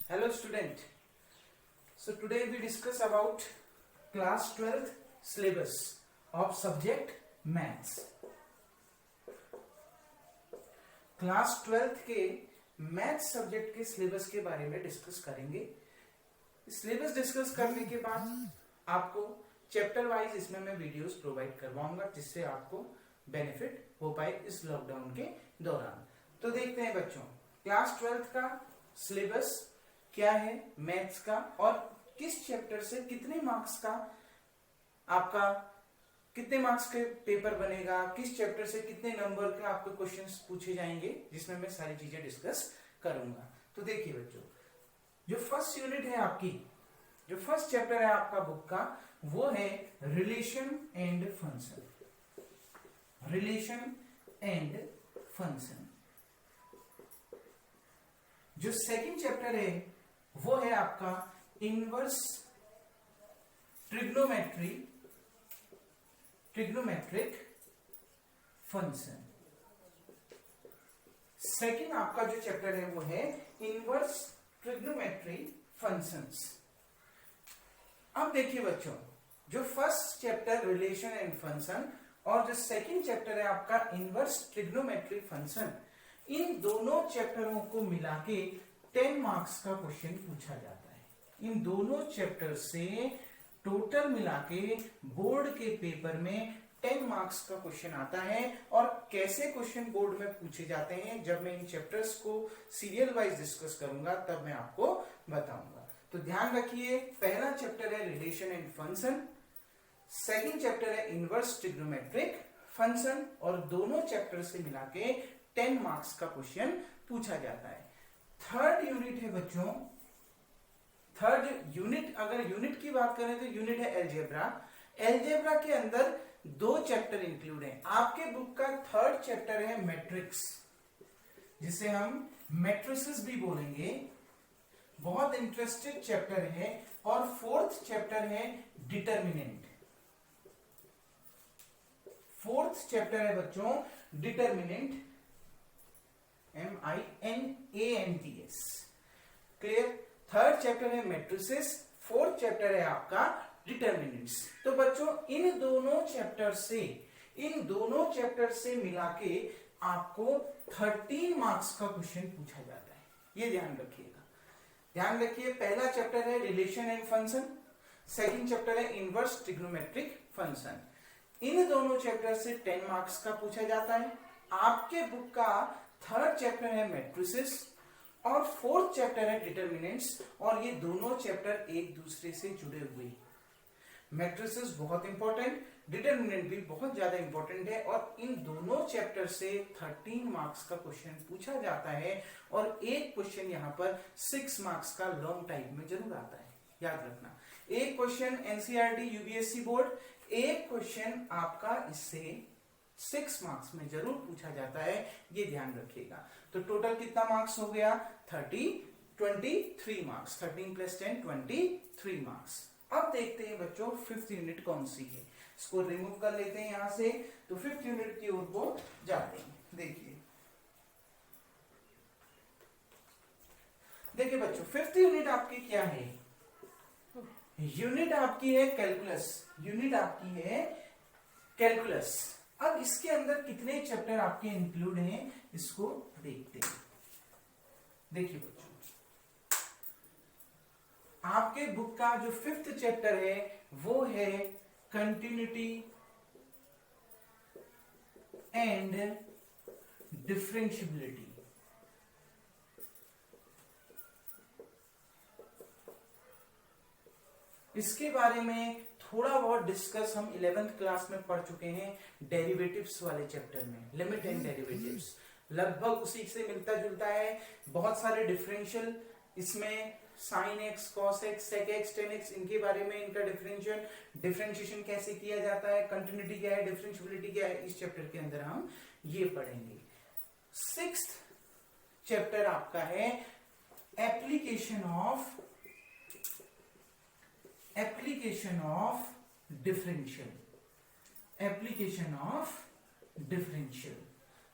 Hello student. So today we discuss about class 12th syllabus of subject maths. Class 12th के maths subject के syllabus के बारे में discuss करेंगे। Syllabus discuss करने के बाद आपको चैप्टर वाइज इसमें मैं वीडियोस प्रोवाइड करवाऊंगा जिससे आपको बेनिफिट हो पाए इस लॉकडाउन के दौरान। तो देखते हैं बच्चों, क्लास 12th का सिलेबस क्या है मैथ्स का और किस चैप्टर से कितने मार्क्स का आपका कितने मार्क्स के पेपर बनेगा, किस चैप्टर से कितने नंबर के आपके क्वेश्चंस पूछे जाएंगे, जिसमें मैं सारी चीजें डिस्कस करूंगा। तो देखिए बच्चों, जो फर्स्ट यूनिट है आपकी, जो फर्स्ट चैप्टर है आपका बुक का, वो है relation and function. Relation and function. जो सेकंड चैप्टर है वो है आपका इनवर्स ट्रिग्नोमेट्रिक फंक्शन। सेकंड आपका जो चैप्टर है वो है इनवर्स ट्रिग्नोमेट्रिक फंक्शंस। अब देखिए बच्चों, जो first chapter relation and function और जो सेकंड चैप्टर है आपका इनवर्स ट्रिग्नोमेट्रिक फंक्शन, इन दोनों चैप्टरों को मिला के 10 मार्क्स का क्वेश्चन पूछा जाता है। इन दोनों चैप्टर से टोटल मिला के बोर्ड के पेपर में 10 मार्क्स का क्वेश्चन आता है। और कैसे क्वेश्चन बोर्ड में पूछे जाते हैं, जब मैं इन चैप्टर्स को सीरियल वाइज डिस्कस करूंगा तब मैं आपको बताऊंगा। तो ध्यान रखिए, पहला चैप्टर है relation and function, second chapter है इनवर्स ट्रिग्नोमेट्रिक फंक्शन और दोनों चैप्टर से मिला के 10 मार्क्स का क्वेश्चन पूछा जाता है। थर्ड यूनिट है बच्चों, थर्ड यूनिट, अगर यूनिट की बात करें तो यूनिट है एलजेब्रा। एलजेब्रा के अंदर 2 चैप्टर इंक्लूड हैं। आपके बुक का थर्ड चैप्टर है मैट्रिक्स, जिसे हम मैट्रिसेस भी बोलेंगे, बहुत इंटरेस्टेड चैप्टर है। और फोर्थ चैप्टर है डिटर्मिनेंट। फोर्थ चैप्टर है बच्चों determinant, MINANTS। Clear? Third chapter है मैट्रिसेस, फोर्थ चैप्टर है आपका डिटर्मिनेंट्स। तो बच्चों इन दोनों चैप्टर से मिला के आपको 13 मार्क्स का क्वेश्चन पूछा जाता है। ये ध्यान रखिएगा। ध्यान रखिए, पहला चैप्टर है relation and function, second chapter है इनवर्स ट्रिग्नोमेट्रिक फंक्शन। इन दोनों चैप्टर से 10 मार्क्स का पूछा जाता है। आपके बुक का थर्ड चैप्टर है मैट्रिसेस और फोर्थ चैप्टर है डिटर्मिनेंट्स, और ये दोनों चैप्टर एक दूसरे से जुड़े हुए। मैट्रिसेस बहुत इंपॉर्टेंट, डिटर्मिनेंट भी बहुत ज्यादा इंपॉर्टेंट है। और इन दोनों चैप्टर से 13 मार्क्स का क्वेश्चन पूछा जाता है। और एक क्वेश्चन यहाँ पर 6 मार्क्स का लॉन्ग टाइप में जरूर आता है, याद रखना। एक क्वेश्चन एनसीईआरटी यूपीएससी बोर्ड, एक क्वेश्चन आपका इससे 6 मार्क्स में जरूर पूछा जाता है, ये ध्यान रखिएगा। तो टोटल कितना मार्क्स हो गया? 23 मार्क्स। 13 + 10 23 मार्क्स। अब देखते हैं बच्चों फिफ्थ यूनिट कौन सी है। इसको रिमूव कर लेते हैं यहां से, तो फिफ्थ यूनिट की ओर को जाते हैं। देखिए बच्चों, फिफ्थ यूनिट आपकी क्या है? यूनिट आपकी है कैलकुलस। यूनिट आपकी है कैलकुलस। अब इसके अंदर कितने चैप्टर आपके इंक्लूड हैं, इसको देखते हैं। देखिए बच्चों, आपके बुक का जो फिफ्थ चैप्टर है वो है कंटिन्यूटी एंड डिफरेंशियबिलिटी। इसके बारे में थोड़ा बहुत डिस्कस हम 11th क्लास में पढ़ चुके हैं, डेरिवेटिव्स वाले चैप्टर में। लिमिट एंड डेरिवेटिव्स लगभग उसी से मिलता जुलता है। बहुत सारे डिफरेंशियल इसमें, sine x, cos x, sec x, tan x, इनके बारे में, इनका डिफरेंशिएशन कैसे किया जाता है, कंटिन्यूटी क्या है, डिफरेंशियबिलिटी क्या है, इस चैप्टर के अंदर हम ये पढ़ेंगे। 6th चैप्टर आपका है एप्लीकेशन ऑफ डिफरेंशियल।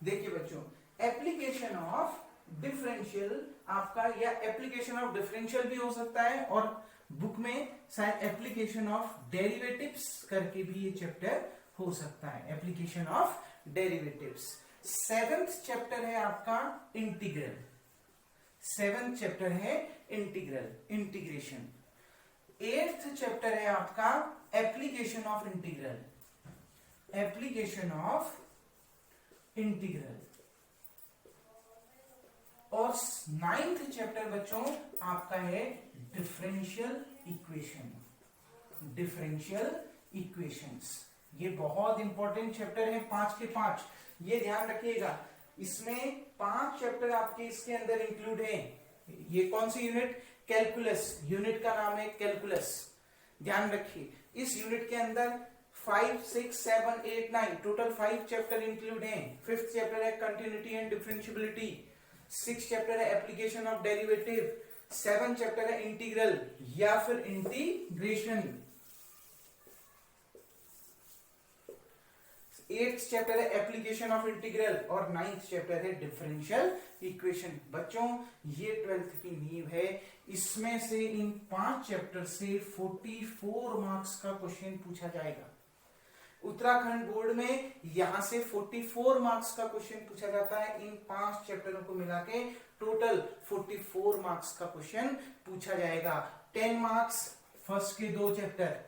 देखिए बच्चों, एप्लीकेशन ऑफ डिफरेंशियल आपका, या एप्लीकेशन ऑफ डिफरेंशियल भी हो सकता है, और बुक में शायद एप्लीकेशन ऑफ डेरिवेटिव्स करके भी ये चैप्टर हो सकता है, application of derivatives. 7th chapter है आपका इंटीग्रल, 7th चैप्टर है इंटीग्रल, इंटीग्रेशन। 8th चैप्टर है आपका application of integral, application of integral. और 9th चैप्टर बच्चों आपका है डिफरेंशियल इक्वेशन, डिफरेंशियल इक्वेशंस। ये बहुत इंपॉर्टेंट चैप्टर है, 5 के 5, ये ध्यान रखिएगा। इसमें 5 चैप्टर आपके इसके अंदर इंक्लूड है। ये कौन सी यूनिट? कैलकुलस, यूनिट का नाम है कैलकुलस, ध्यान रखिए। इस यूनिट के अंदर 5, 6, 7, 8, 9 टोटल 5 चैप्टर इंक्लूड हैं। 5th चैप्टर है continuity and differentiability, 6th chapter है application of derivative, 7th chapter है इंटीग्रल या फिर इंटीग्रेशन, 8th चैप्टर है एप्लीकेशन ऑफ इंटीग्रल, और 9th चैप्टर है डिफरेंशियल इक्वेशन। बच्चों ये 12th की नींव है। इसमें से इन 5 चैप्टर से 44 मार्क्स का क्वेश्चन पूछा जाएगा। उत्तराखंड बोर्ड में यहां से 44 मार्क्स का क्वेश्चन पूछा जाता है। इन 5 चैप्टरों को मिला के टोटल 44 मार्क्स का क्वेश्चन पूछा जाएगा। 10 मार्क्स फर्स्ट के 2 chapter,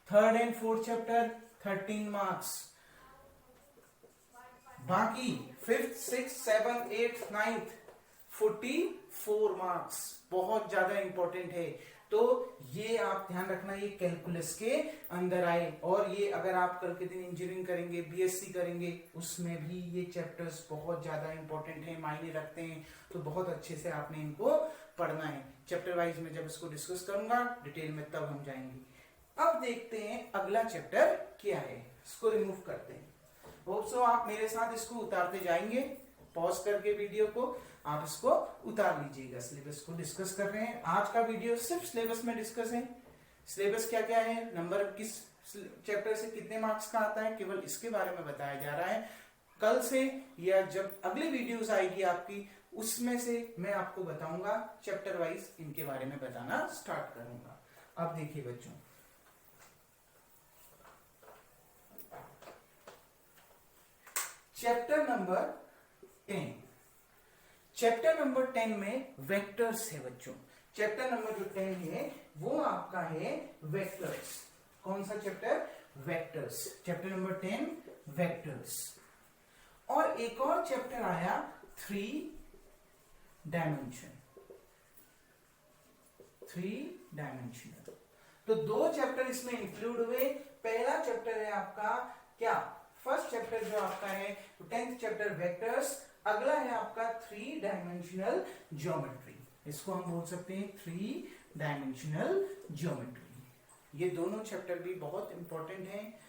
3rd and 4th chapter 13 marks, बाकी 5th, 6th, 7th, 8th, 9th 44 marks, बहुत ज्यादा इंपॉर्टेंट है। तो ये आप ध्यान रखना, ये कैलकुलस के अंदर आए। और ये अगर आप कल के दिन इंजीनियरिंग करेंगे, बीएससी करेंगे, उसमें भी ये चैप्टर्स बहुत ज्यादा इंपॉर्टेंट है, मायने रखते हैं। तो बहुत अच्छे से आपने इनको पढ़ना है। चैप्टर वाइज में जब इसको डिस्कस करूंगा डिटेल में तब हम जाएंगे। अब देखते हैं अगला चैप्टर क्या है, इसको रिमूव करते हैं। होप सो आप मेरे साथ इसको उतारते जाएंगे, पॉज करके वीडियो को आप इसको उतार लीजिएगा। सिलेबस को डिस्कस कर रहे हैं, आज का वीडियो सिर्फ सिलेबस में डिस्कस है। सिलेबस क्या क्या है, नंबर किस चैप्टर से कितने मार्क्स का आता है, केवल इसके बारे में बताया जा रहा है। कल से या जब अगली वीडियोस आएगी आपकी, उसमें से मैं आपको बताऊंगा, चैप्टर वाइज इनके बारे में बताना स्टार्ट करूंगा। अब देखिए बच्चों, चैप्टर नंबर 10, चैप्टर नंबर 10 में वेक्टर्स है बच्चों। चैप्टर नंबर जो 10 है वो आपका है वेक्टर्स। कौन सा chapter? Vectors. Chapter number 10 vectors. और एक और चैप्टर आया 3 डायमेंशन, 3 डायमेंशनल। तो 2 चैप्टर इसमें इंक्लूड हुए। पहला चैप्टर है आपका क्या? फर्स्ट चैप्टर जो आपका है 10th चैप्टर वेक्टर्स, अगला है आपका 3 डायमेंशनल ज्योमेट्री। इसको हम बोल सकते हैं 3 डायमेंशनल ज्योमेट्री। ये दोनों चैप्टर भी बहुत इंपॉर्टेंट हैं।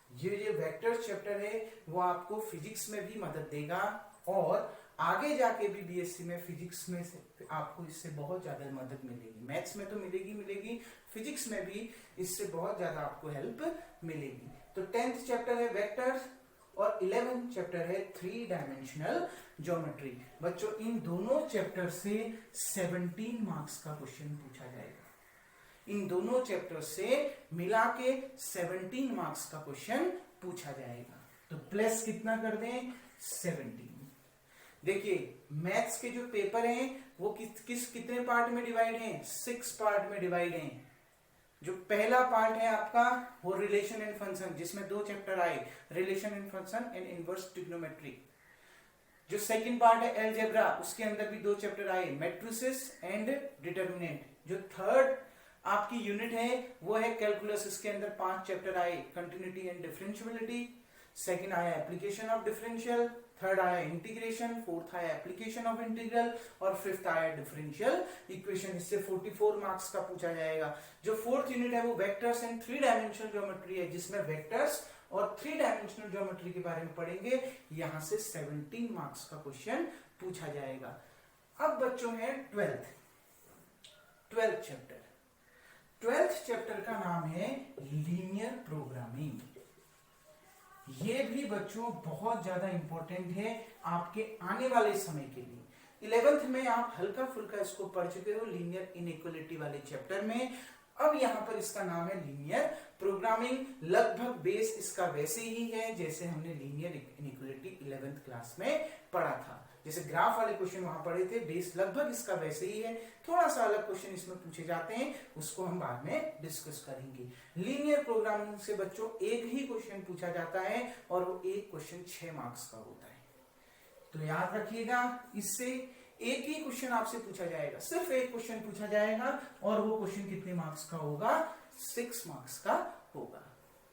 ये वेक्टर्स चैप्टर है वो आपको फिजिक्स में भी मदद देगा, और आगे जाके भी बीएससी में फिजिक्स में से आपको इससे बहुत ज्यादा मदद मिलेगी। मैथ्स में तो मिलेगी, फिजिक्स में भी इससे बहुत ज्यादा आपको हेल्प मिलेगी। तो 10th चैप्टर है वेक्टर्स और 11th चैप्टर है 3 डायमेंशनल ज्योमेट्री। बच्चों इन दोनों चैप्टर से 17 मार्क्स का क्वेश्चन पूछा जाएगा। इन दोनों चैप्टर से मिला के 17 मार्क्स का क्वेश्चन पूछा जाएगा। तो प्लस कितना कर दें? 17। देखिए मैथ्स के जो पेपर हैं वो कितने पार्ट में डिवाइड हैं? 6 पार्ट में डिवाइड हैं। जो पहला पार्ट है आपका वो रिलेशन एंड फंक्शन, जिसमें 2 चैप्टर आए, relation and function and inverse trigonometry. जो सेकंड पार्ट है अलजेब्रा, उसके अंदर भी 2 चैप्टर आए, मैट्रिसेस एंड डिटरमिनेंट। जो थर्ड आपकी यूनिट है वो है कैलकुलस, इसके अंदर 5 चैप्टर आए, कंटिन्यूटी एंड डिफरेंशियबिलिटी। सेकंड आया एप्लीकेशन ऑफ डिफरेंशियल, थर्ड आया इंटीग्रेशन, फोर्थ आया एप्लीकेशन ऑफ इंटीग्रल, और फिफ्थ आया डिफरेंशियल इक्वेशन। इससे 44 मार्क्स का पूछा जाएगा। जो फोर्थ यूनिट है वो वेक्टर्स एंड 3 डायमेंशनल ज्योमेट्री है, जिसमें वेक्टर्स और 3 डायमेंशनल ज्योमेट्री के बारे में पढ़ेंगे। यहां से 17 मार्क्स का क्वेश्चन पूछा जाएगा। अब बच्चों है 12th चैप्टर। 12th चैप्टर का नाम है लीनियर प्रोग्रामिंग। ये भी बच्चों बहुत ज्यादा इंपॉर्टेंट है आपके आने वाले समय के लिए। 11th में आप हल्का फुल्का इसको पढ़ चुके हो लीनियर इनइक्वालिटी वाले चैप्टर में। अब यहाँ पर इसका नाम है लीनियर प्रोग्रामिंग। लगभग बेस इसका वैसे ही है जैसे हमने लीनियर इनइक्वालिटी 11th क्लास में पढ़ा था। जैसे ग्राफ वाले क्वेश्चन वहां पढ़े थे, बेस लगभग इसका वैसे ही है। थोड़ा सा अलग क्वेश्चन इसमें पूछे जाते हैं, उसको हम बाद में डिस्कस करेंगे। लीनियर प्रोग्रामिंग से बच्चों एक ही क्वेश्चन पूछा जाता है और वो एक क्वेश्चन 6 मार्क्स का होता है। तो याद रखिएगा, इससे एक ही क्वेश्चन आपसे पूछा जाएगा, सिर्फ एक क्वेश्चन पूछा जाएगा और वो क्वेश्चन कितने मार्क्स का होगा? 6 मार्क्स का होगा।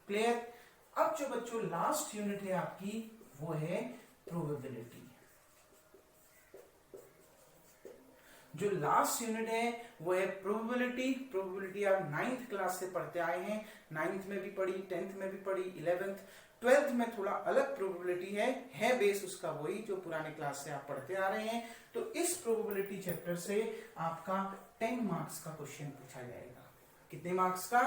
क्लियर? अब जो बच्चों लास्ट यूनिट है आपकी वो है प्रोबेबिलिटी। जो लास्ट यूनिट है वो है प्रोबेबिलिटी। प्रोबेबिलिटी आप 9th क्लास से पढ़ते आए हैं, 9th में भी पढ़ी, 10th में भी पढ़ी, 11th 12th में थोड़ा अलग प्रोबेबिलिटी है बेस उसका वही जो पुराने क्लास से आप पढ़ते आ रहे हैं। तो इस प्रोबेबिलिटी चैप्टर से आपका 10 मार्क्स का क्वेश्चन पूछा जाएगा। कितने मार्क्स का?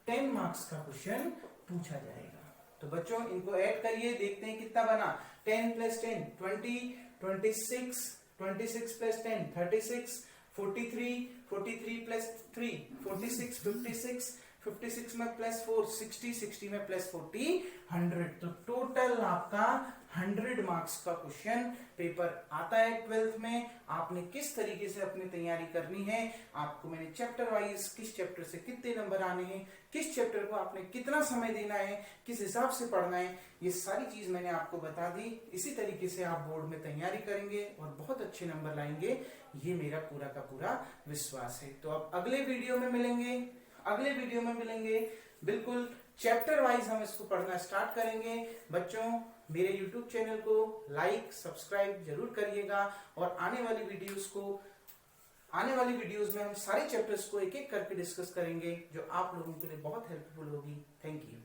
10 मार्क्स का क्वेश्चन पूछा जाएगा। तो बच्चों इनको ऐड करिए, देखते हैं कितना बना। 10 + 10 20, 26, 26 + 10 36, 43, 43 + 3 46, 56, 56 में +4 60, 60 में +40 100। तो टोटल आपका 100 मार्क्स का क्वेश्चन पेपर आता है 12th में। आपने किस तरीके से अपनी तैयारी करनी है, आपको मैंने चैप्टर वाइज किस चैप्टर से कितने नंबर आने हैं, किस चैप्टर को आपने कितना समय देना है, किस हिसाब से पढ़ना है, ये सारी चीज मैंने आपको बता दी। इसी तरीके से आप बोर्ड में तैयारी करेंगे और बहुत अच्छे नंबर लाएंगे, ये मेरा पूरा का पूरा विश्वास है। तो अब अगले वीडियो में मिलेंगे, बिल्कुल चैप्टर वाइज हम इसको पढ़ना स्टार्ट करेंगे। बच्चों मेरे YouTube चैनल को लाइक सब्सक्राइब जरूर करिएगा और आने वाली वीडियोस में हम सारे चैप्टर्स को एक एक करके डिस्कस करेंगे, जो आप लोगों के लिए बहुत हेल्पफुल होगी। Thank you.